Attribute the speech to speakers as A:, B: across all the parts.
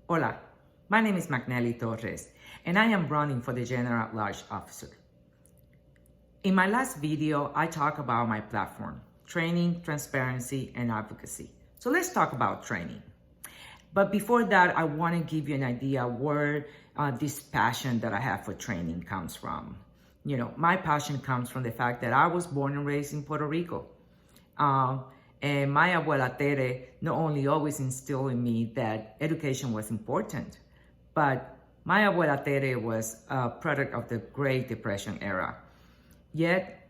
A: Hola, my name is Nelly Torres, and I am running for the General at-Large officer. In my last video, I talked about my platform, training, transparency, and advocacy. So let's talk about training. But before that, I want to give you an idea where this passion that I have for training comes from. You know, my passion comes from the fact that I was born and raised in Puerto Rico. And my abuela Tere not only always instilled in me that education was important, but my abuela Tere was a product of the Great Depression era. Yet,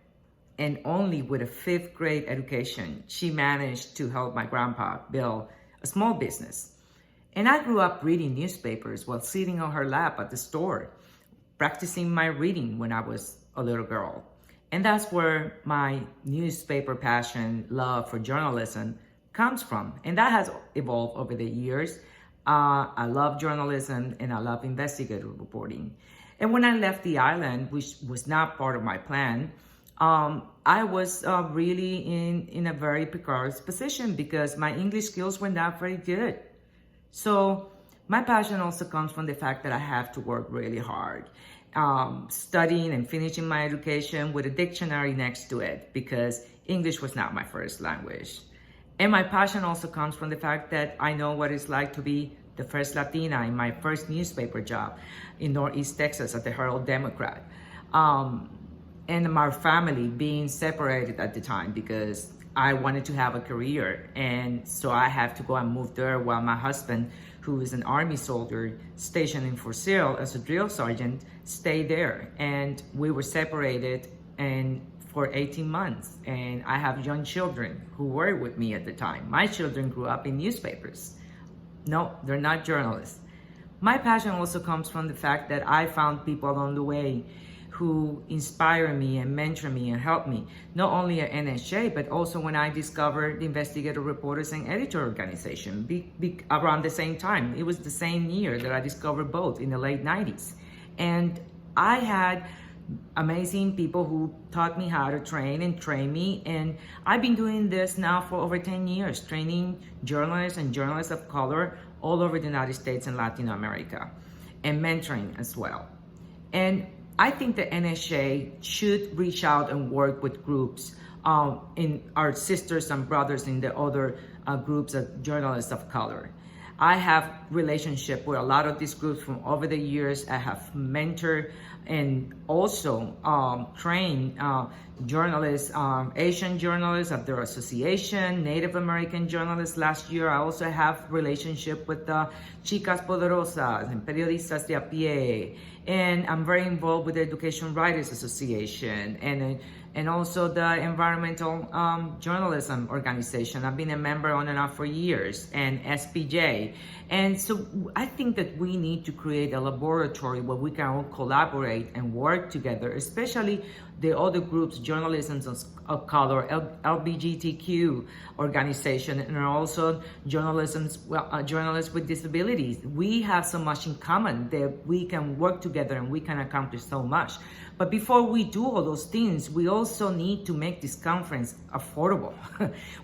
A: and only with a 5th grade education, she managed to help my grandpa build a small business. And I grew up reading newspapers while sitting on her lap at the store, practicing my reading when I was a little girl. And that's where my newspaper passion, love for journalism comes from. And that has evolved over the years. I love journalism and I love investigative reporting. And when I left the island, which was not part of my plan, I was really in a very precarious position because my English skills were not very good. So my passion also comes from the fact that I have to work really hard. Studying and finishing my education with a dictionary next to it because English was not my first language. And my passion also comes from the fact that I know what it's like to be the first Latina in my first newspaper job in Northeast Texas at the Herald Democrat. And my family being separated at the time because I wanted to have a career. And so I have to go and move there while my husband, who is an Army soldier stationed in Fort Sill as a drill sergeant, stayed there. And we were separated for 18 months. And I have young children who were with me at the time. My children grew up in newspapers. No, they're not journalists. My passion also comes from the fact that I found people along the way who inspire me and mentor me and help me, not only at NSJ, but also when I discovered the Investigative Reporters and Editor Organization around the same time. It was the same year that I discovered both in the late 90s. And I had amazing people who taught me how to train me. And I've been doing this now for over 10 years, training journalists and journalists of color all over the United States and Latin America, and mentoring as well. And I think the NSA should reach out and work with groups in our sisters and brothers in the other groups of journalists of color. I have relationship with a lot of these groups from over the years. I have mentored and also trained journalists, Asian journalists of their association, Native American journalists. Last year, I also have relationship with the Chicas Poderosas and Periodistas de a Pie. And I'm very involved with the Education Writers Association and also the Environmental Journalism Organization. I've been a member on and off for years, and SPJ. And so I think that we need to create a laboratory where we can all collaborate and work together, especially the other groups, journalism of color, LGBTQ organization, and also journalists with disabilities. We have so much in common that we can work together and we can accomplish so much. But before we do all those things, we also need to make this conference affordable,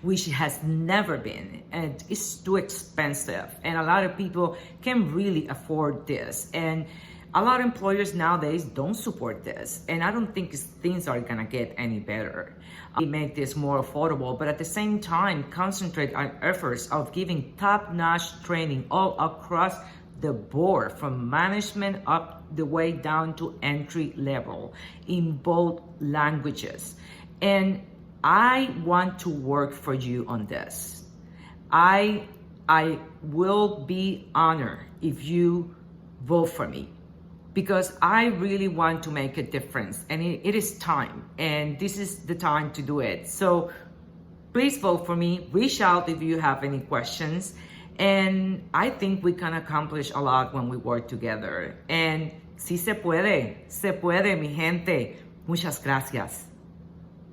A: which has never been, and it's too expensive. And a lot of people can really afford this. And a lot of employers nowadays don't support this. And I don't think things are gonna get any better. We make this more affordable, but at the same time, concentrate on efforts of giving top-notch training all across the board, from management up the way down to entry level in both languages. And I want to work for you on this. I will be honored if you vote for me, because I really want to make a difference, and it is time, and this is the time to do it. So please vote for me. Reach out if you have any questions. And I think we can accomplish a lot when we work together. And sí se puede, mi gente. Muchas gracias.